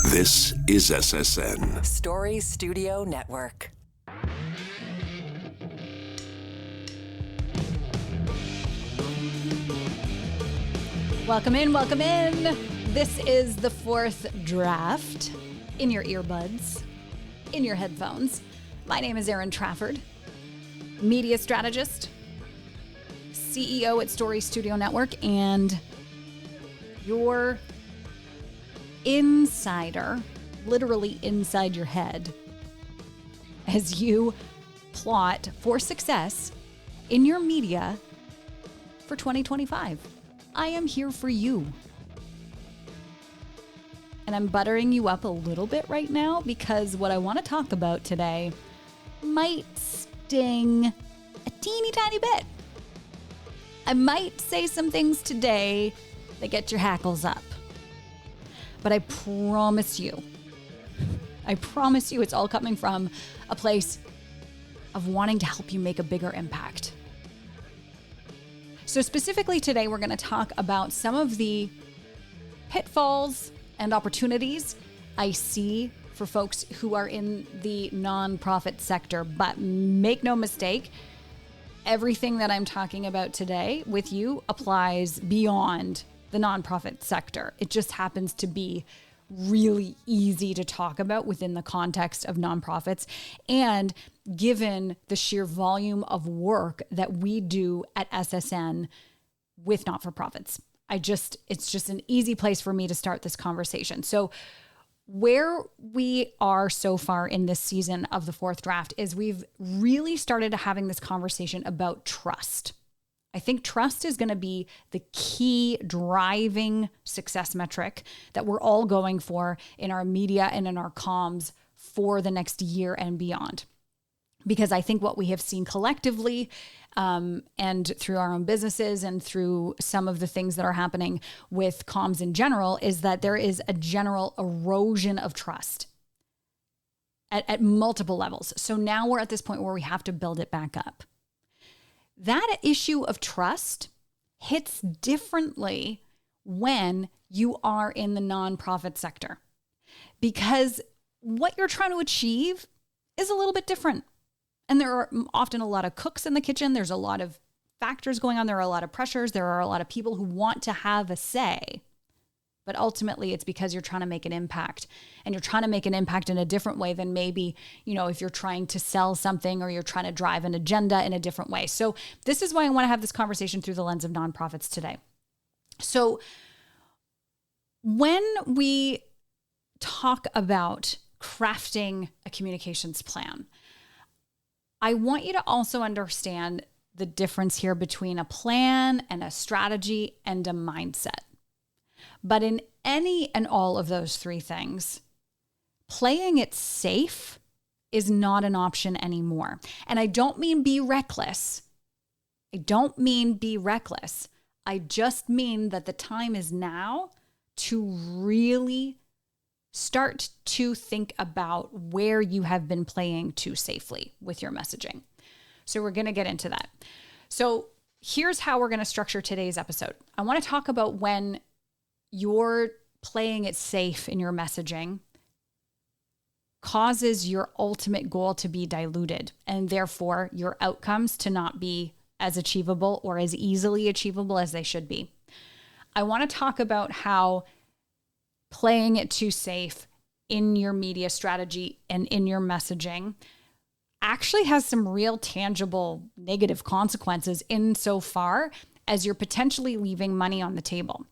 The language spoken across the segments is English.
This is SSN. Story Studio Network. Welcome in, welcome in. This is the fourth draft in your earbuds, in your headphones. My name is Erin Trafford, media strategist, CEO at Story Studio Network, and your insider, literally inside your head, as you plot for success in your media for 2025. I am here for you. And I'm buttering you up a little bit right now because what I want to talk about today might sting a teeny tiny bit. I might say some things today that get your hackles up. But I promise you it's all coming from a place of wanting to help you make a bigger impact. So specifically today, we're going to talk about some of the pitfalls and opportunities I see for folks who are in the nonprofit sector. But make no mistake, everything that I'm talking about today with you applies beyond the nonprofit sector. It just happens to be really easy to talk about within the context of nonprofits. And given the sheer volume of work that we do at SSN with not-for-profits, it's just an easy place for me to start this conversation. So where we are so far in this season of the fourth draft is we've really started having this conversation about trust. I think trust is going to be the key driving success metric that we're all going for in our media and in our comms for the next year and beyond. Because I think what we have seen collectively and through our own businesses and through some of the things that are happening with comms in general is that there is a general erosion of trust at multiple levels. So now we're at this point where we have to build it back up. That issue of trust hits differently when you are in the nonprofit sector because what you're trying to achieve is a little bit different. And there are often a lot of cooks in the kitchen. There's a lot of factors going on. There are a lot of pressures. There are a lot of people who want to have a say. But ultimately, it's because you're trying to make an impact. And you're trying to make an impact in a different way than maybe, if you're trying to sell something or you're trying to drive an agenda in a different way. So this is why I want to have this conversation through the lens of nonprofits today. So when we talk about crafting a communications plan, I want you to also understand the difference here between a plan and a strategy and a mindset. But in any and all of those three things, playing it safe is not an option anymore. And I don't mean be reckless. I just mean that the time is now to really start to think about where you have been playing too safely with your messaging. So we're going to get into that. So here's how we're going to structure today's episode. I want to talk about when you're playing it safe in your messaging causes your ultimate goal to be diluted and therefore your outcomes to not be as achievable or as easily achievable as they should be. I want to talk about how playing it too safe in your media strategy and in your messaging actually has some real tangible negative consequences insofar as you're potentially leaving money on the table.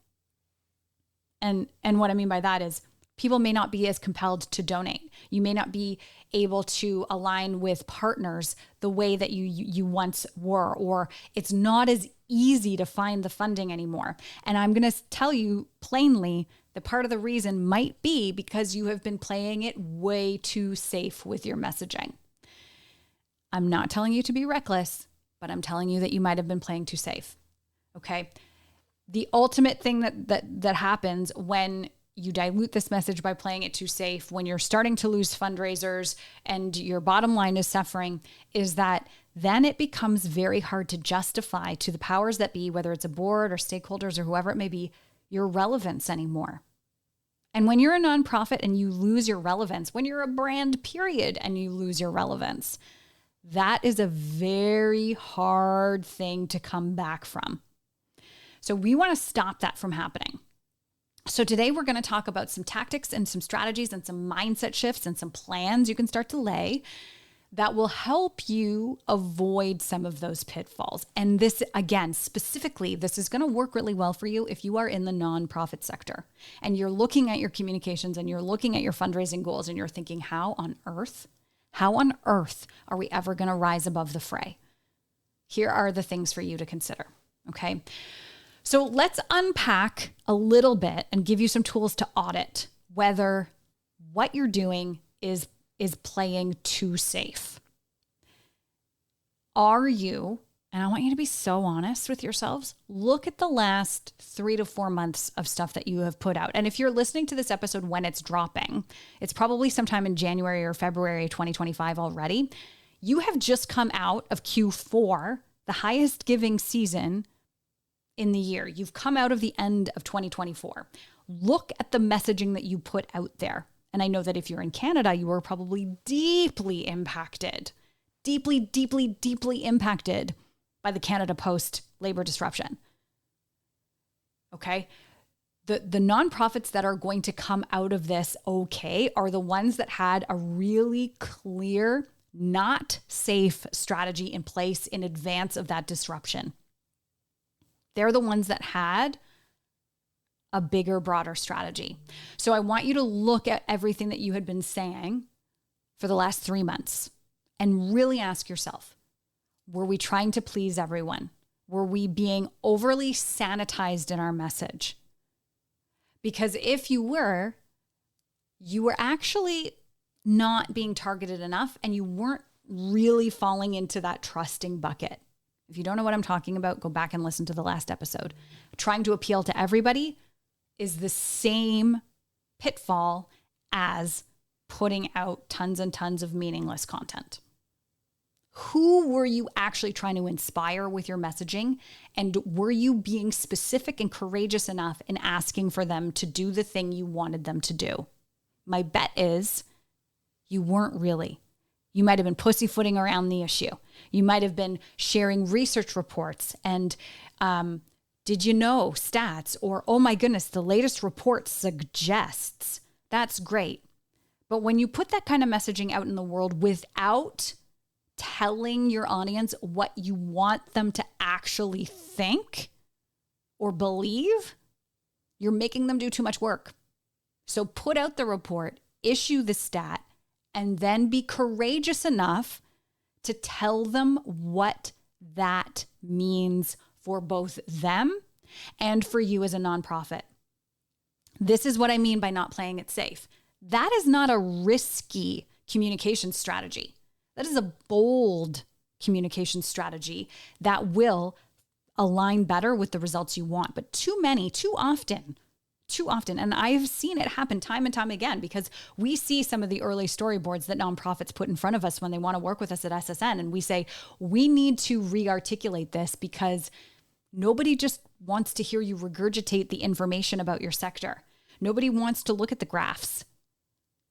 And what I mean by that is people may not be as compelled to donate. You may not be able to align with partners the way that you once were, or it's not as easy to find the funding anymore. And I'm going to tell you plainly that part of the reason might be because you have been playing it way too safe with your messaging. I'm not telling you to be reckless, but I'm telling you that you might have been playing too safe. Okay? The ultimate thing that happens when you dilute this message by playing it too safe, when you're starting to lose fundraisers and your bottom line is suffering, is that then it becomes very hard to justify to the powers that be, whether it's a board or stakeholders or whoever it may be, your relevance anymore. And when you're a nonprofit and you lose your relevance, when you're a brand period and you lose your relevance, that is a very hard thing to come back from. So we want to stop that from happening. So today we're going to talk about some tactics and some strategies and some mindset shifts and some plans you can start to lay that will help you avoid some of those pitfalls. And this, again, specifically, this is going to work really well for you if you are in the nonprofit sector and you're looking at your communications and you're looking at your fundraising goals and you're thinking, how on earth are we ever going to rise above the fray? Here are the things for you to consider, okay? So let's unpack a little bit and give you some tools to audit whether what you're doing is playing too safe. Are you, and I want you to be so honest with yourselves, look at the last 3 to 4 months of stuff that you have put out. And if you're listening to this episode when it's dropping, it's probably sometime in January or February 2025 already. You have just come out of Q4, the highest giving season in the year. You've come out of the end of 2024. Look at the messaging that you put out there. And I know that if you're in Canada, you were probably deeply impacted, deeply impacted by the Canada Post labor disruption. Okay. The nonprofits that are going to come out of this okay are the ones that had a really clear, not safe strategy in place in advance of that disruption. They're the ones that had a bigger, broader strategy. So I want you to look at everything that you had been saying for the last 3 months and really ask yourself, were we trying to please everyone? Were we being overly sanitized in our message? Because if you were actually not being targeted enough and you weren't really falling into that trusting bucket. If you don't know what I'm talking about, go back and listen to the last episode. Trying to appeal to everybody is the same pitfall as putting out tons and tons of meaningless content. Who were you actually trying to inspire with your messaging? And were you being specific and courageous enough in asking for them to do the thing you wanted them to do? My bet is you weren't really. You might have been pussyfooting around the issue. You might have been sharing research reports and did you know stats, or, oh my goodness, the latest report suggests. That's great. But when you put that kind of messaging out in the world without telling your audience what you want them to actually think or believe, you're making them do too much work. So put out the report, issue the stat, and then be courageous enough to tell them what that means for both them and for you as a nonprofit. This is what I mean by not playing it safe. That is not a risky communication strategy. That is a bold communication strategy that will align better with the results you want. But too often, and I've seen it happen time and time again because we see some of the early storyboards that nonprofits put in front of us when they want to work with us at SSN. And we say, we need to re-articulate this because nobody just wants to hear you regurgitate the information about your sector. Nobody wants to look at the graphs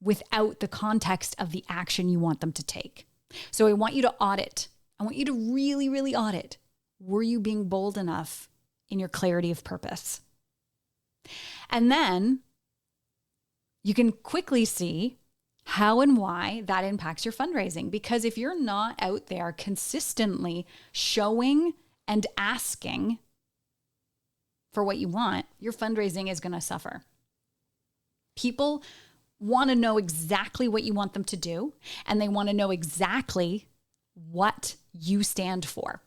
without the context of the action you want them to take. So I want you to audit. I want you to really, really audit. Were you being bold enough in your clarity of purpose? And then you can quickly see how and why that impacts your fundraising. Because if you're not out there consistently showing and asking for what you want, your fundraising is going to suffer. People want to know exactly what you want them to do, and they want to know exactly what you stand for.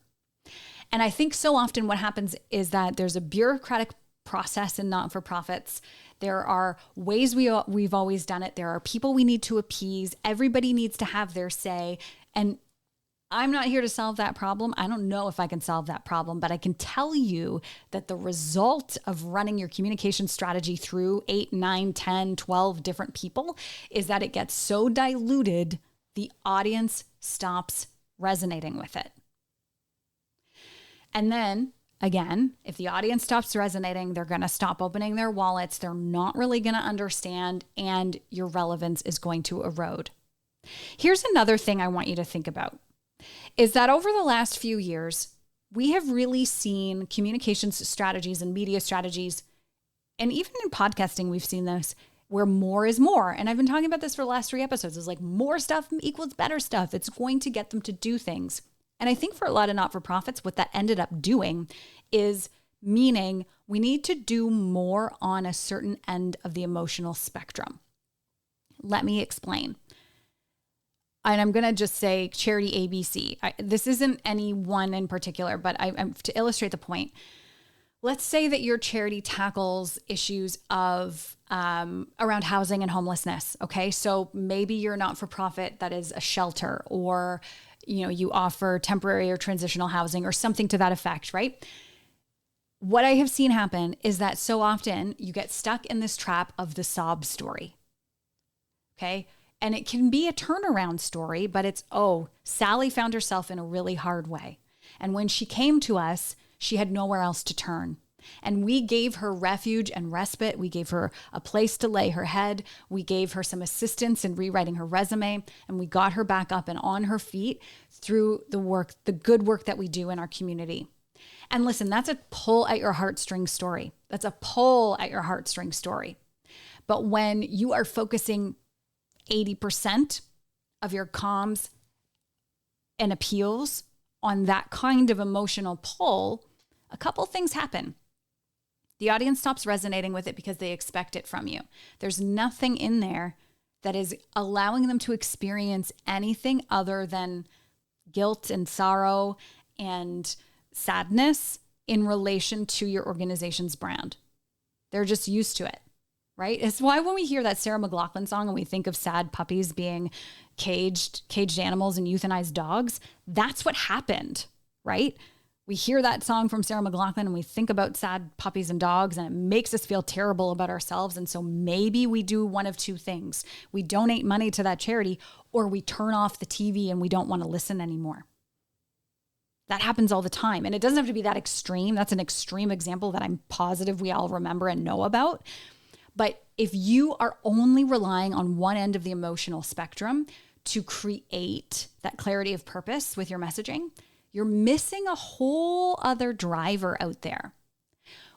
And I think so often what happens is that there's a bureaucratic process in not-for-profits. There are ways we've always done it. There are people we need to appease. Everybody needs to have their say. And I'm not here to solve that problem. I don't know if I can solve that problem, but I can tell you that the result of running your communication strategy through 8, 9, 10, 12 different people is that it gets so diluted, the audience stops resonating with it. And then Again, if the audience stops resonating, they're going to stop opening their wallets. They're not really going to understand, and your relevance is going to erode. Here's another thing I want you to think about is that over the last few years, we have really seen communications strategies and media strategies, and even in podcasting, we've seen this, where more is more. And I've been talking about this for the last 3 episodes. It's like more stuff equals better stuff. It's going to get them to do things. And I think for a lot of not-for-profits, what that ended up doing is meaning we need to do more on a certain end of the emotional spectrum. Let me explain. And I'm going to just say charity ABC. This isn't any one in particular, but I'm to illustrate the point. Let's say that your charity tackles issues of around housing and homelessness. Okay, so maybe you're not for profit that is a shelter, or you offer temporary or transitional housing or something to that effect, right? What I have seen happen is that so often you get stuck in this trap of the sob story. Okay. And it can be a turnaround story, but it's, Sally found herself in a really hard way. And when she came to us, she had nowhere else to turn. And we gave her refuge and respite. We gave her a place to lay her head. We gave her some assistance in rewriting her resume. And we got her back up and on her feet through the good work that we do in our community. And listen, that's a pull at your heartstring story. That's a pull at your heartstring story. But when you are focusing 80% of your comms and appeals on that kind of emotional pull, a couple things happen. The audience stops resonating with it because they expect it from you. There's nothing in there that is allowing them to experience anything other than guilt and sorrow and sadness in relation to your organization's brand. They're just used to it, right? It's why when we hear that Sarah McLachlan song and we think of sad puppies being caged animals and euthanized dogs, that's what happened, right? We hear that song from Sarah McLachlan and we think about sad puppies and dogs, and it makes us feel terrible about ourselves. And so maybe we do one of two things. We donate money to that charity, or we turn off the TV and we don't want to listen anymore. That happens all the time. And it doesn't have to be that extreme. That's an extreme example that I'm positive we all remember and know about. But if you are only relying on one end of the emotional spectrum to create that clarity of purpose with your messaging, you're missing a whole other driver out there.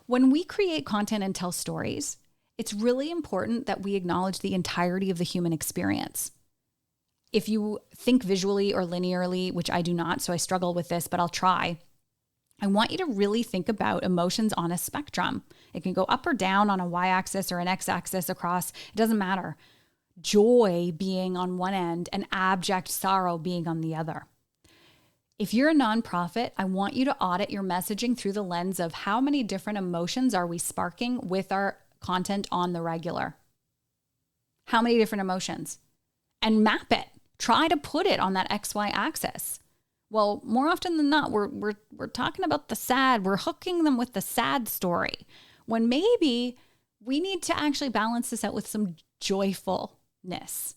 When we create content and tell stories, it's really important that we acknowledge the entirety of the human experience. If you think visually or linearly, which I do not, so I struggle with this, but I'll try. I want you to really think about emotions on a spectrum. It can go up or down on a y-axis or an x-axis across. It doesn't matter. Joy being on one end and abject sorrow being on the other. If you're a nonprofit, I want you to audit your messaging through the lens of how many different emotions are we sparking with our content on the regular? How many different emotions? And map it. Try to put it on that XY axis. Well, more often than not, we're talking about the sad. We're hooking them with the sad story, when maybe we need to actually balance this out with some joyfulness.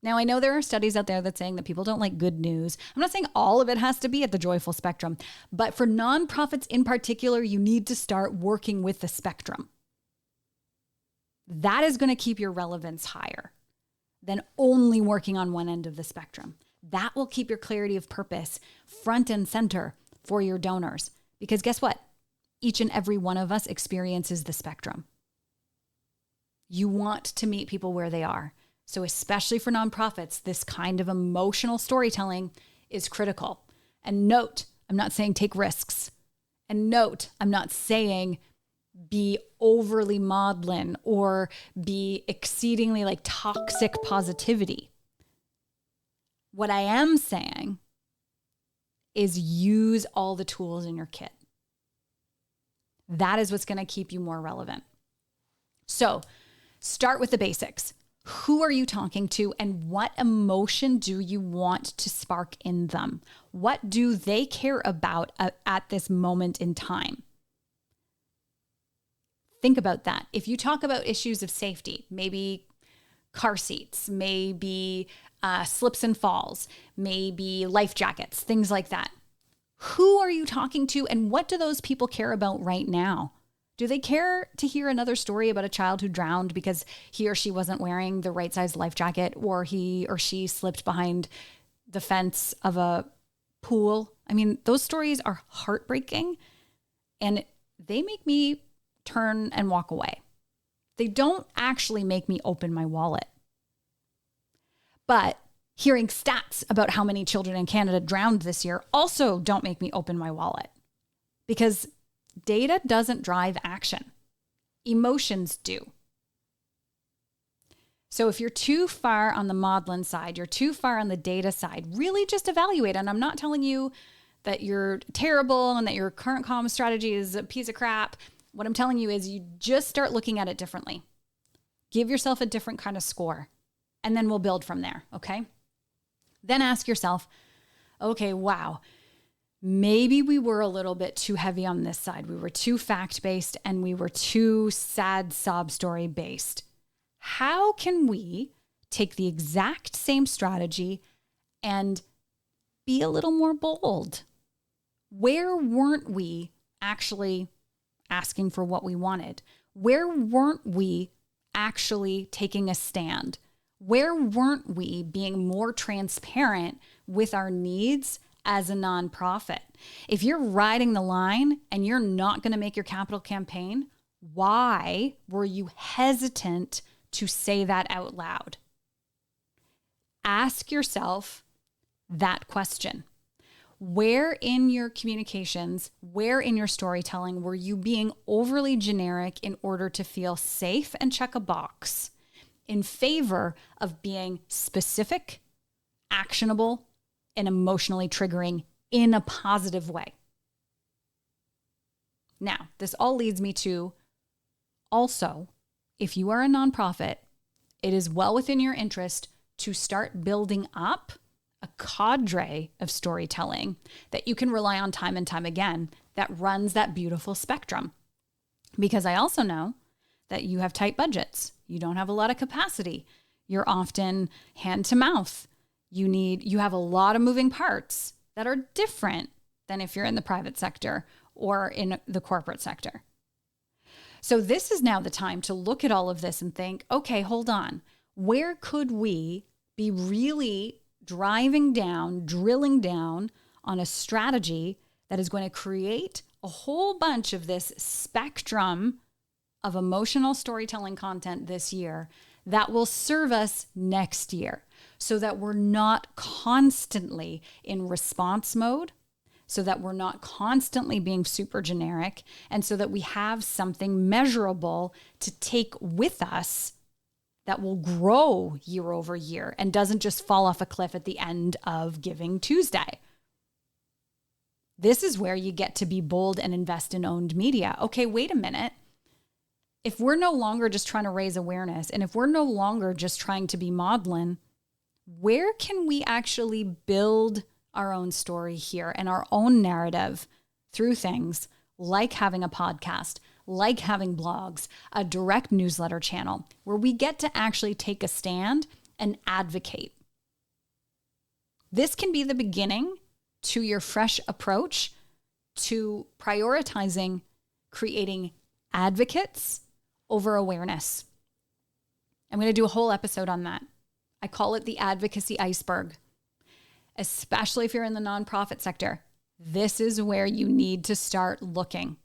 Now, I know there are studies out there that saying that people don't like good news. I'm not saying all of it has to be at the joyful spectrum, but for nonprofits in particular, you need to start working with the spectrum. That is going to keep your relevance higher than only working on one end of the spectrum. That will keep your clarity of purpose front and center for your donors. Because guess what? Each and every one of us experiences the spectrum. You want to meet people where they are. So especially for nonprofits, this kind of emotional storytelling is critical. And note, I'm not saying take risks. And note, I'm not saying be overly maudlin or be exceedingly like toxic positivity. What I am saying is use all the tools in your kit. That is what's going to keep you more relevant. So start with the basics. Who are you talking to, and what emotion do you want to spark in them? What do they care about at this moment in time? Think about that. If you talk about issues of safety, maybe car seats, maybe slips and falls, maybe life jackets, things like that. Who are you talking to, and what do those people care about right now? Do they care to hear another story about a child who drowned because he or she wasn't wearing the right size life jacket, or he or she slipped behind the fence of a pool? I mean, those stories are heartbreaking, and they make me turn and walk away. They don't actually make me open my wallet. But hearing stats about how many children in Canada drowned this year also don't make me open my wallet, because data doesn't drive action. Emotions do. So if you're too far on the maudlin side, you're too far on the data side, really just evaluate. And I'm not telling you that you're terrible and that your current comm strategy is a piece of crap. What I'm telling you is you just start looking at it differently. Give yourself a different kind of score, and then we'll build from there, okay? Then ask yourself, okay, wow, maybe we were a little bit too heavy on this side. We were too fact-based and we were too sad sob story based. How can we take the exact same strategy and be a little more bold? Where weren't we actually asking for what we wanted? Where weren't we actually taking a stand? Where weren't we being more transparent with our needs as a nonprofit? If you're riding the line and you're not going to make your capital campaign, why were you hesitant to say that out loud? Ask yourself that question. Where in your communications, where in your storytelling were you being overly generic in order to feel safe and check a box, in favor of being specific, actionable, and emotionally triggering in a positive way? Now, this all leads me to also, if you are a nonprofit, it is well within your interest to start building up a cadre of storytelling that you can rely on time and time again that runs that beautiful spectrum. Because I also know that you have tight budgets. You don't have a lot of capacity. You're often hand to mouth. You have a lot of moving parts that are different than if you're in the private sector or in the corporate sector. So this is now the time to look at all of this and think, okay, hold on. Where could we be really driving down, drilling down on a strategy that is going to create a whole bunch of this spectrum of emotional storytelling content this year that will serve us next year, so that we're not constantly in response mode, so that we're not constantly being super generic, and so that we have something measurable to take with us that will grow year over year and doesn't just fall off a cliff at the end of Giving Tuesday. This is where you get to be bold and invest in owned media. Okay, wait a minute. If we're no longer just trying to raise awareness, and if we're no longer just trying to be maudlin, where can we actually build our own story here and our own narrative through things like having a podcast, like having blogs, a direct newsletter channel, where we get to actually take a stand and advocate? This can be the beginning to your fresh approach to prioritizing creating advocates over awareness. I'm going to do a whole episode on that. I call it the advocacy iceberg. Especially if you're in the nonprofit sector, this is where you need to start looking.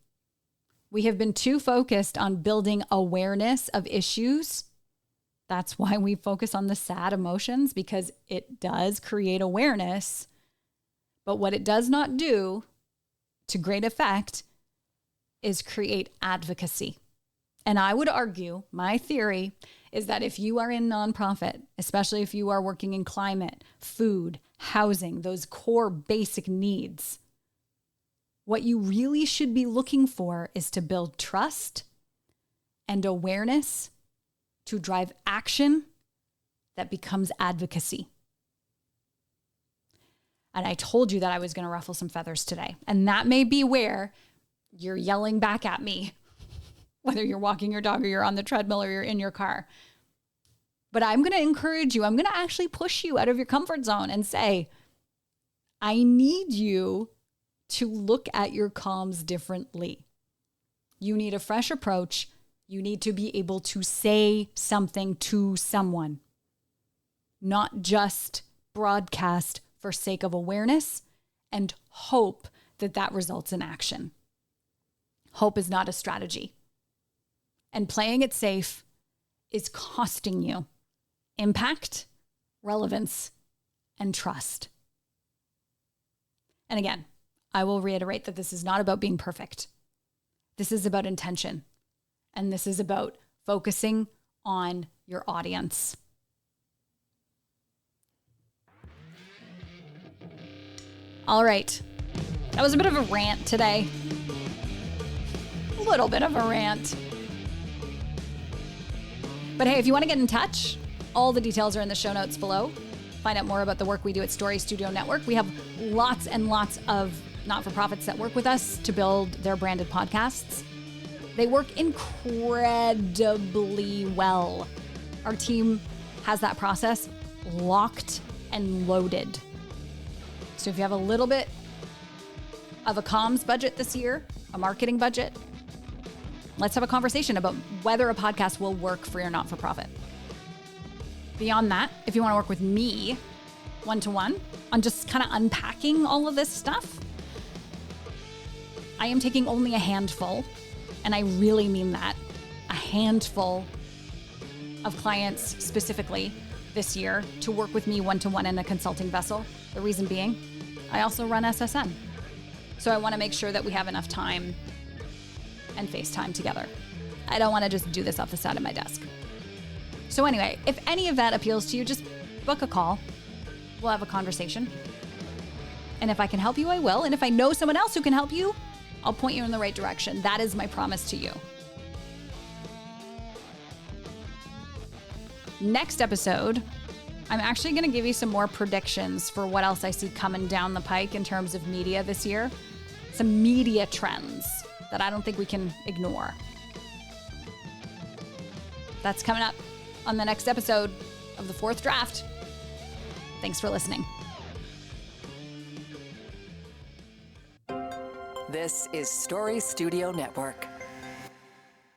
We have been too focused on building awareness of issues. That's why we focus on the sad emotions, because it does create awareness. But what it does not do to great effect is create advocacy. And I would argue, my theory is that if you are in nonprofit, especially if you are working in climate, food, housing, those core basic needs, what you really should be looking for is to build trust and awareness to drive action that becomes advocacy. And I told you that I was going to ruffle some feathers today. And that may be where you're yelling back at me, whether you're walking your dog or you're on the treadmill or you're in your car. But I'm going to encourage you. I'm going to actually push you out of your comfort zone and say, I need you to look at your comms differently. You need a fresh approach. You need to be able to say something to someone, not just broadcast for sake of awareness and hope that that results in action. Hope is not a strategy. And playing it safe is costing you impact, relevance, and trust. And again, I will reiterate that this is not about being perfect. This is about intention. And this is about focusing on your audience. All right. That was a bit of a rant today. A little bit of a rant. But hey, if you want to get in touch, all the details are in the show notes below. Find out more about the work we do at Story Studio Network. We have lots and lots of not-for-profits that work with us to build their branded podcasts. They work incredibly well. Our team has that process locked and loaded. So if you have a little bit of a comms budget this year, a marketing budget, let's have a conversation about whether a podcast will work for your not-for-profit. Beyond that, if you want to work with me one-to-one on just kind of unpacking all of this stuff, I am taking only a handful, and I really mean that, a handful of clients specifically this year to work with me one-to-one in a consulting vessel. The reason being, I also run SSN. So I want to make sure that we have enough time and FaceTime together. I don't want to just do this off the side of my desk. So anyway, if any of that appeals to you, just book a call. We'll have a conversation. And if I can help you, I will. And if I know someone else who can help you, I'll point you in the right direction. That is my promise to you. Next episode, I'm actually going to give you some more predictions for what else I see coming down the pike in terms of media this year. Some media trends that I don't think we can ignore. That's coming up on the next episode of The Fourth Draft. Thanks for listening. This is Story Studio Network.